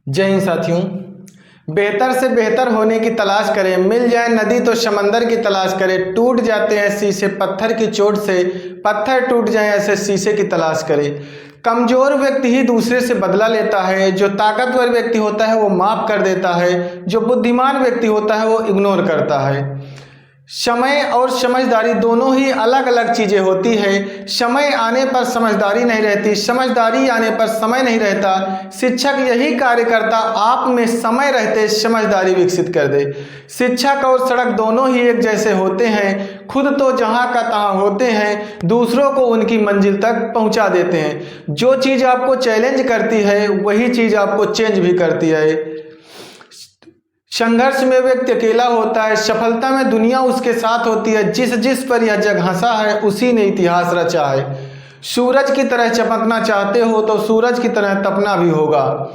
जय हिंद साथियों। बेहतर से बेहतर होने की तलाश करें, मिल जाए नदी तो समंदर की तलाश करें। टूट जाते हैं शीशे पत्थर की चोट से, पत्थर टूट जाएं ऐसे शीशे की तलाश करें। कमजोर व्यक्ति ही दूसरे से बदला लेता है, जो ताकतवर व्यक्ति होता है वो माफ कर देता है, जो बुद्धिमान व्यक्ति होता है वो इग्नोर करता है। समय और समझदारी दोनों ही अलग अलग चीज़ें होती है। समय आने पर समझदारी नहीं रहती, समझदारी आने पर समय नहीं रहता। शिक्षक यही कार्य करता, आप में समय रहते समझदारी विकसित कर दे। शिक्षक और सड़क दोनों ही एक जैसे होते हैं, खुद तो जहाँ का तहाँ होते हैं, दूसरों को उनकी मंजिल तक पहुँचा देते हैं। जो चीज़ आपको चैलेंज करती है वही चीज़ आपको चेंज भी करती है। संघर्ष में व्यक्ति अकेला होता है, सफलता में दुनिया उसके साथ होती है। जिस पर यह जग हंसा है उसी ने इतिहास रचा है। सूरज की तरह चमकना चाहते हो तो सूरज की तरह तपना भी होगा।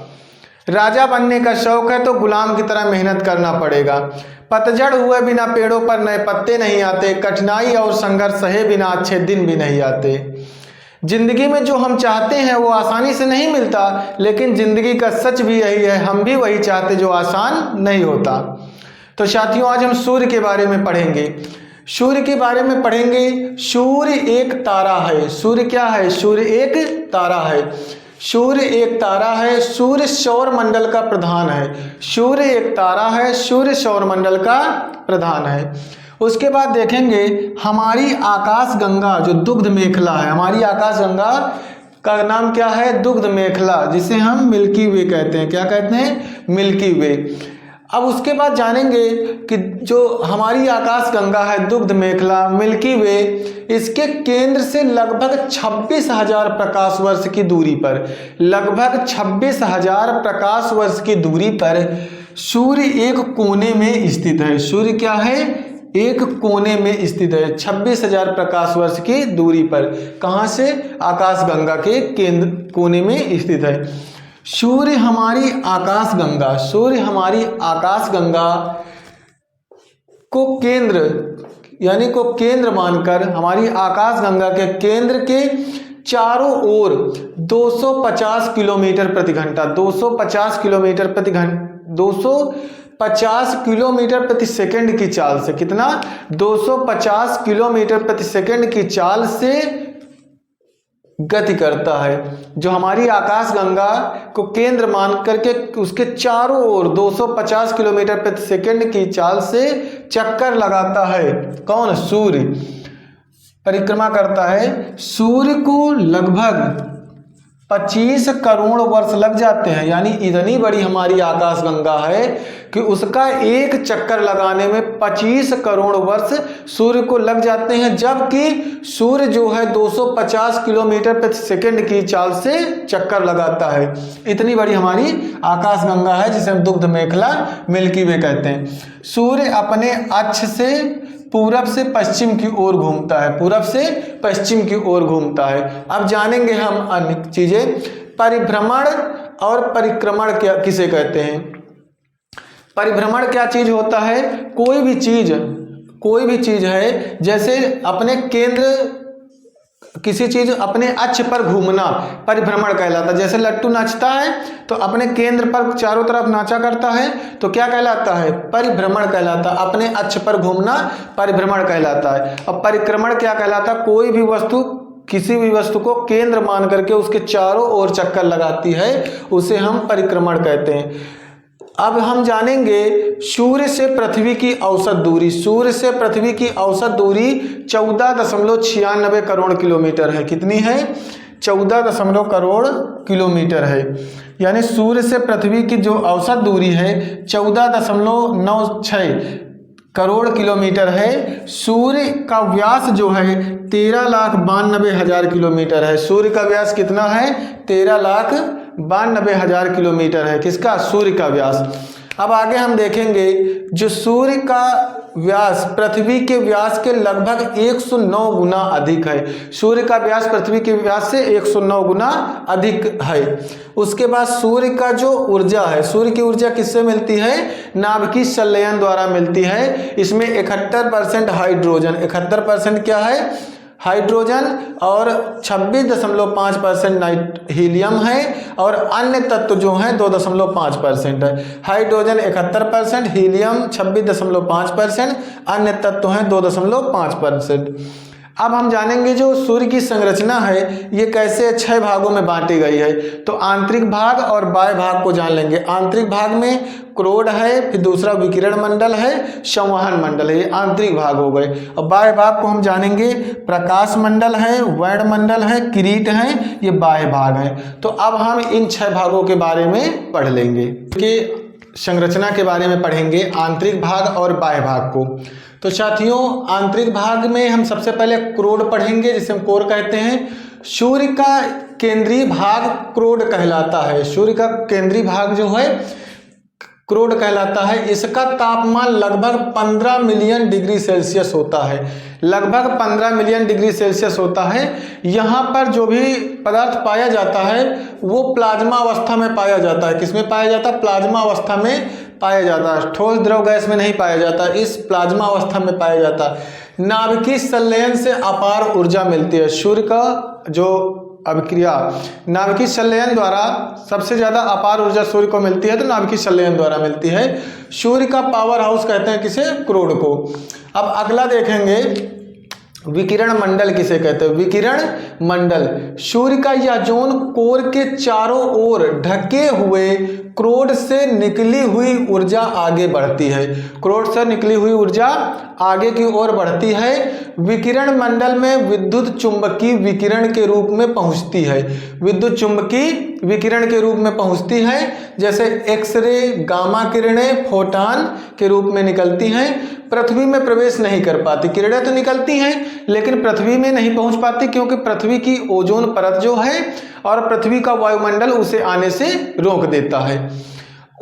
राजा बनने का शौक है तो गुलाम की तरह मेहनत करना पड़ेगा। पतझड़ हुए बिना पेड़ों पर नए पत्ते नहीं आते, कठिनाई और संघर्ष सहे बिना अच्छे दिन भी नहीं आते। जिंदगी में जो हम चाहते हैं वो आसानी से नहीं मिलता, लेकिन जिंदगी का सच भी यही है, हम भी वही चाहते जो आसान नहीं होता। तो साथियों, आज हम सूर्य के बारे में पढ़ेंगे। सूर्य के बारे में पढ़ेंगे। सूर्य एक तारा है। सूर्य क्या है? सूर्य एक तारा है। सूर्य एक तारा है। सूर्य सौर मंडल का प्रधान है। सूर्य एक तारा है, सूर्य सौर मंडल का प्रधान है। उसके बाद देखेंगे हमारी आकाश गंगा जो दुग्ध मेखला है। हमारी आकाश गंगा का नाम क्या है? दुग्ध मेखला, जिसे हम मिल्की वे कहते हैं। क्या कहते हैं? मिल्की वे। अब उसके बाद जानेंगे कि जो हमारी आकाश गंगा है, दुग्ध मेखला, मिल्की वे, इसके केंद्र से लगभग 26,000 प्रकाश वर्ष की दूरी पर, लगभग 26,000 प्रकाश वर्ष की दूरी पर सूर्य एक कोने में स्थित है। सूर्य क्या है? एक कोने में स्थित है, 26,000 प्रकाश वर्ष की दूरी पर। कहाँ से? आकाश गंगा के केंद्र कोने में स्थित है सूर्य हमारी आकाश गंगा। सूर्य हमारी आकाश गंगा को केंद्र यानी को केंद्र मानकर हमारी आकाश गंगा के केंद्र के चारों ओर 250 किलोमीटर प्रति घंटा, 250 किलोमीटर प्रति घंटा, 250 किलोमीटर प्रति सेकंड की चाल से, कितना? 250 किलोमीटर प्रति सेकंड की चाल से गति करता है। जो हमारी आकाश गंगा को केंद्र मान करके उसके चारों ओर 250 किलोमीटर प्रति सेकंड की चाल से चक्कर लगाता है। कौन? सूर्य परिक्रमा करता है। सूर्य को लगभग 25 करोड़ वर्ष लग जाते हैं। यानी इतनी बड़ी हमारी आकाश गंगा है कि उसका एक चक्कर लगाने में 25 करोड़ वर्ष सूर्य को लग जाते हैं, जबकि सूर्य जो है 250 किलोमीटर प्रति सेकंड की चाल से चक्कर लगाता है। इतनी बड़ी हमारी आकाश गंगा है, जिसे हम दुग्ध मेखला मिल्की वे कहते हैं। सूर्य अपने अक्ष से पूरब से पश्चिम की ओर घूमता है, पूरब से पश्चिम की ओर घूमता है। अब जानेंगे हम अन्य चीजें। परिभ्रमण और परिक्रमण क्या किसे कहते हैं? परिभ्रमण क्या चीज होता है? कोई भी चीज है, जैसे अपने केंद्र किसी चीज अपने अक्ष पर घूमना परिभ्रमण कहलाता है। जैसे लट्टू नाचता है तो अपने केंद्र पर चारों तरफ नाचा करता है, तो क्या कहलाता है? परिभ्रमण कहलाता है। अपने अक्ष पर घूमना परिभ्रमण कहलाता है। अब परिक्रमण क्या कहलाता है? कोई भी वस्तु किसी भी वस्तु को केंद्र मान करके उसके चारों ओर चक्कर लगाती है, उसे हम परिक्रमण कहते हैं। अब हम जानेंगे सूर्य से पृथ्वी की औसत दूरी। सूर्य से पृथ्वी की औसत दूरी 14.96 करोड़ किलोमीटर है। कितनी है? 14 करोड़ किलोमीटर है। यानी सूर्य से पृथ्वी की जो औसत दूरी है 14.96 करोड़ किलोमीटर है। सूर्य का व्यास जो है 13,92,000 किलोमीटर है। सूर्य का व्यास कितना है? 13,92,000 किलोमीटर है। किसका? सूर्य का व्यास। अब आगे हम देखेंगे जो सूर्य का व्यास पृथ्वी के व्यास के लगभग 109 गुना अधिक है। सूर्य का व्यास पृथ्वी के व्यास से 109 गुना अधिक है। उसके बाद सूर्य का जो ऊर्जा है, सूर्य की ऊर्जा किससे मिलती है? नाभिकीय संलयन द्वारा मिलती है। इसमें 71% हाइड्रोजन, 71% क्या है? हाइड्रोजन और 26.5% हीलियम है और अन्य तत्व जो हैं 2.5% है। हाइड्रोजन 71%, हीलियम 26.5%, अन्य तत्व हैं 2.5%। अब हम जानेंगे जो सूर्य की संरचना है ये कैसे 6 भागों में बांटी गई है। तो आंतरिक भाग और बाह्य भाग को जान लेंगे। आंतरिक भाग में क्रोड है, फिर दूसरा विकिरण मंडल है, संवहन मंडल है, ये आंतरिक भाग हो गए। और बाह्य भाग को हम जानेंगे, प्रकाश मंडल है, वर्ण मंडल है, किरीट है, ये बाह्य भाग है। तो अब हम इन 6 भागों के बारे में पढ़ लेंगे कि संरचना के बारे में पढ़ेंगे, आंतरिक भाग और बाह्य भाग को। तो साथियों, आंतरिक भाग में हम सबसे पहले क्रोड पढ़ेंगे, जिसे हम कोर कहते हैं। सूर्य का केंद्रीय भाग क्रोड कहलाता है। सूर्य का केंद्रीय भाग जो है क्रोड कहलाता है। इसका तापमान लगभग 15 मिलियन डिग्री सेल्सियस होता है। लगभग 15 मिलियन डिग्री सेल्सियस होता है। यहाँ पर जो भी पदार्थ पाया जाता है वो प्लाज्मा अवस्था में पाया जाता है। किसमें पाया जाता है? प्लाज्मा अवस्था में पाया जाता है। ठोस द्रव गैस में नहीं पाया जाता, इस प्लाज्मा अवस्था में पाया जाता है। नाभिकीय संलयन से अपार ऊर्जा मिलती है। सूर्य का जो अभिक्रिया नाभिकीय संलयन द्वारा सबसे ज़्यादा अपार ऊर्जा सूर्य को मिलती है, तो नाभिकीय संलयन द्वारा मिलती है। सूर्य का पावर हाउस कहते हैं किसे? क्रोड को। अब अगला देखेंगे, विकिरण मंडल किसे कहते हैं? विकिरण मंडल। सूर्य का यह जोन कोर के चारों ओर ढके हुए क्रोड से निकली हुई ऊर्जा आगे बढ़ती है। क्रोड से निकली हुई ऊर्जा आगे की ओर बढ़ती है। विकिरण मंडल में विद्युत चुंबकीय विकिरण के रूप में पहुंचती है। विद्युत चुंबकीय विकिरण के रूप में पहुंचती है, जैसे एक्सरे, गामा किरणें, फोटॉन के रूप में निकलती हैं। पृथ्वी में प्रवेश नहीं कर पाती। किरणें तो निकलती हैं लेकिन पृथ्वी में नहीं पहुंच पाती, क्योंकि पृथ्वी की ओजोन परत जो है और पृथ्वी का वायुमंडल उसे आने से रोक देता है।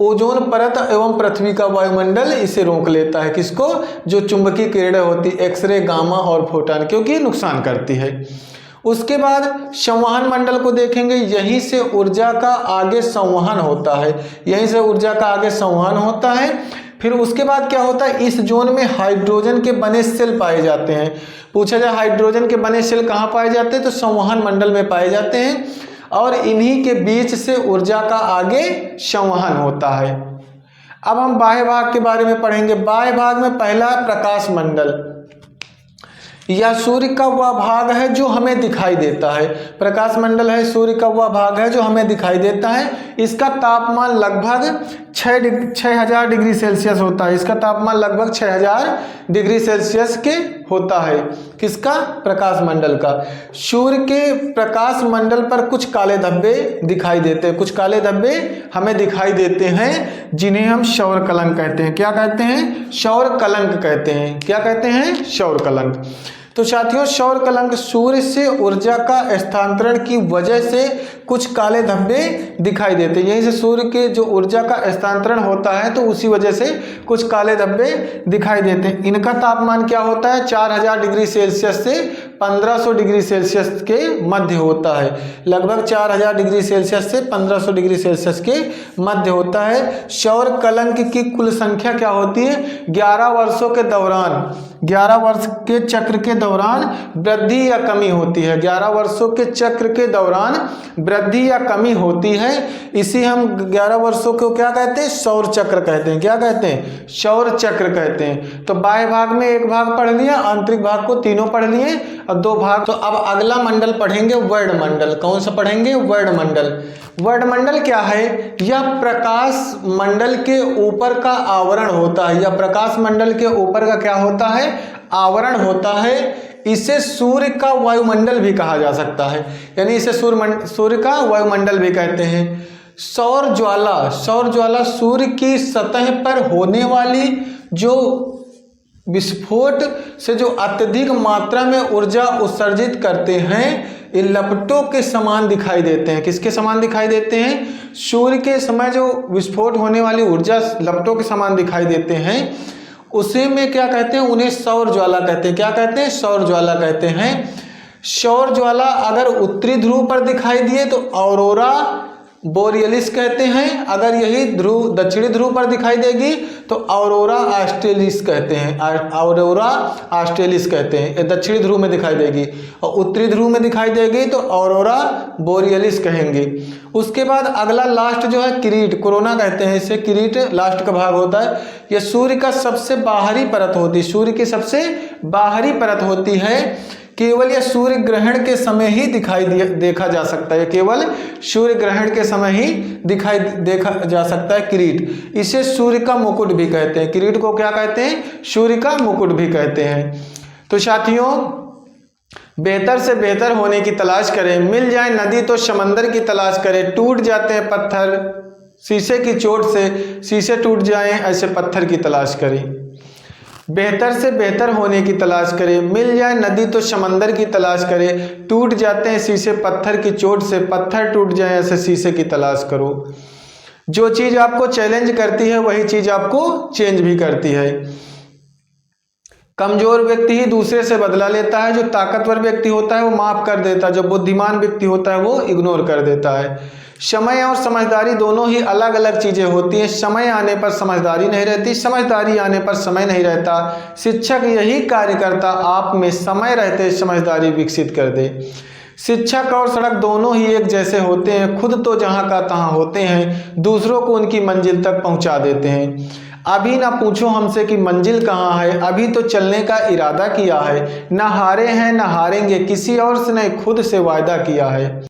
ओजोन परत एवं पृथ्वी का वायुमंडल इसे रोक लेता है। किसको? जो चुंबकीय किरणें होती, एक्सरे, गामा और फोटॉन, क्योंकि नुकसान करती है। उसके बाद संवहन मंडल को देखेंगे। यहीं से ऊर्जा का आगे संवहन होता है। यहीं से ऊर्जा का आगे संवहन होता है। फिर उसके बाद क्या होता है? इस जोन में हाइड्रोजन के बने सेल पाए जाते हैं। पूछा जाए हाइड्रोजन के बने सेल कहाँ पाए जाते हैं? तो संवहन मंडल में पाए जाते हैं और इन्हीं के बीच से ऊर्जा का आगे संवहन होता है। अब हम बाह्य भाग के बारे में पढ़ेंगे। बाह्य भाग में पहला प्रकाश मंडल। यह सूर्य का वह भाग है जो हमें दिखाई देता है। प्रकाश मंडल है सूर्य का वह भाग है जो हमें दिखाई देता है। इसका तापमान लगभग 6000 डिग्री सेल्सियस होता है। इसका तापमान लगभग 6000 डिग्री सेल्सियस के होता है। किसका? प्रकाश मंडल का। सूर्य के प्रकाश मंडल पर कुछ काले धब्बे दिखाई देते हैं। कुछ काले धब्बे हमें दिखाई देते हैं, जिन्हें हम सौर कलंक कहते हैं। क्या कहते हैं? सौर कलंक कहते हैं। क्या कहते हैं? सौर कलंक। तो साथियों, सौर कलंक सूर्य से ऊर्जा का स्थानांतरण की वजह से कुछ काले धब्बे दिखाई देते हैं। यहीं से सूर्य के जो ऊर्जा का स्थानांतरण होता है तो उसी वजह से कुछ काले धब्बे दिखाई देते हैं। इनका तापमान क्या होता है? 4000 डिग्री सेल्सियस से 1500 डिग्री सेल्सियस के मध्य होता है। लगभग 4000 डिग्री सेल्सियस से 1500 डिग्री सेल्सियस के मध्य होता है। सौर कलंक की कुल संख्या क्या होती है? 11 वर्षों के दौरान, 11 वर्ष के चक्र के दौरान वृद्धि या कमी होती है। 11 वर्षों के चक्र के दौरान वृद्धि या कमी होती है। इसी हम 11 वर्षों को क्या कहते हैं? सौर चक्र कहते हैं। क्या कहते हैं? सौर चक्र कहते हैं। तो बाह्य भाग में एक भाग पढ़ लिया, आंतरिक भाग को तीनों पढ़ लिए और 2 भाग। तो अब अगला मंडल पढ़ेंगे, वर्ण मंडल। कौन सा पढ़ेंगे? वर्ण मंडल। वर्ण मंडल क्या है? यह प्रकाश मंडल के ऊपर का आवरण होता है। यह प्रकाश मंडल के ऊपर का क्या होता है? आवरण होता है। इसे सूर्य का वायुमंडल भी कहा जा सकता है, यानी इसे सूर्य का वायुमंडल भी कहते हैं। सौर ज्वाला, सौर ज्वाला सूर्य की सतह पर होने वाली जो विस्फोट से जो अत्यधिक मात्रा में ऊर्जा उत्सर्जित करते हैं, ये लपटों के समान दिखाई देते हैं। किसके समान दिखाई देते हैं? सूर्य के समय जो विस्फोट होने वाली ऊर्जा लपटों के समान दिखाई देते हैं, उसे में क्या कहते हैं? उन्हें सौर ज्वाला कहते हैं। क्या कहते हैं? सौर ज्वाला कहते हैं। सौर ज्वाला अगर उत्तरी ध्रुव पर दिखाई दिए तो ऑरोरा बोरियलिस कहते हैं। अगर यही ध्रुव दक्षिणी ध्रुव पर दिखाई देगी तो ऑरोरा ऑस्ट्रेलिस कहते हैं, ऑरोरा ऑस्ट्रेलिस कहते हैं, ये दक्षिणी ध्रुव में दिखाई देगी। और उत्तरी ध्रुव में दिखाई देगी तो ऑरोरा बोरियलिस कहेंगे। उसके बाद अगला लास्ट जो है किरीट, कोरोना कहते हैं इसे, किरीट लास्ट का भाग होता है। यह सूर्य का सबसे बाहरी परत होती है, सूर्य की सबसे बाहरी परत होती है। केवल यह सूर्य ग्रहण के समय ही देखा जा सकता है, केवल सूर्य ग्रहण के समय ही देखा जा सकता है किरीट। इसे सूर्य का मुकुट भी कहते हैं, किरीट को क्या कहते हैं? सूर्य का मुकुट भी कहते हैं। तो साथियों, बेहतर से बेहतर होने की तलाश करें, मिल जाए नदी तो समंदर की तलाश करें, टूट जाते हैं पत्थर शीशे की चोट से, शीशे टूट जाएं ऐसे पत्थर की तलाश करें। बेहतर से बेहतर होने की तलाश करें, मिल जाए नदी तो समंदर की तलाश करें, टूट जाते हैं शीशे पत्थर की चोट से, पत्थर टूट जाए ऐसे शीशे की तलाश करो। जो चीज़ आपको चैलेंज करती है वही चीज़ आपको चेंज भी करती है। कमजोर व्यक्ति ही दूसरे से बदला लेता है, जो ताकतवर व्यक्ति होता है वो माफ़ कर देता है, जो बुद्धिमान व्यक्ति होता है वो इग्नोर कर देता है। समय और समझदारी दोनों ही अलग अलग चीज़ें होती हैं। समय आने पर समझदारी नहीं रहती, समझदारी आने पर समय नहीं रहता। शिक्षक यही कार्य करता आप में समय रहते समझदारी विकसित कर दे। शिक्षक और सड़क दोनों ही एक जैसे होते हैं, खुद तो जहाँ का तहाँ होते हैं, दूसरों को उनकी मंजिल तक पहुँचा देते हैं। अभी ना पूछो हमसे कि मंजिल कहाँ है, अभी तो चलने का इरादा किया है, ना हारे हैं ना हारेंगे, किसी और से नहीं खुद से वायदा किया है।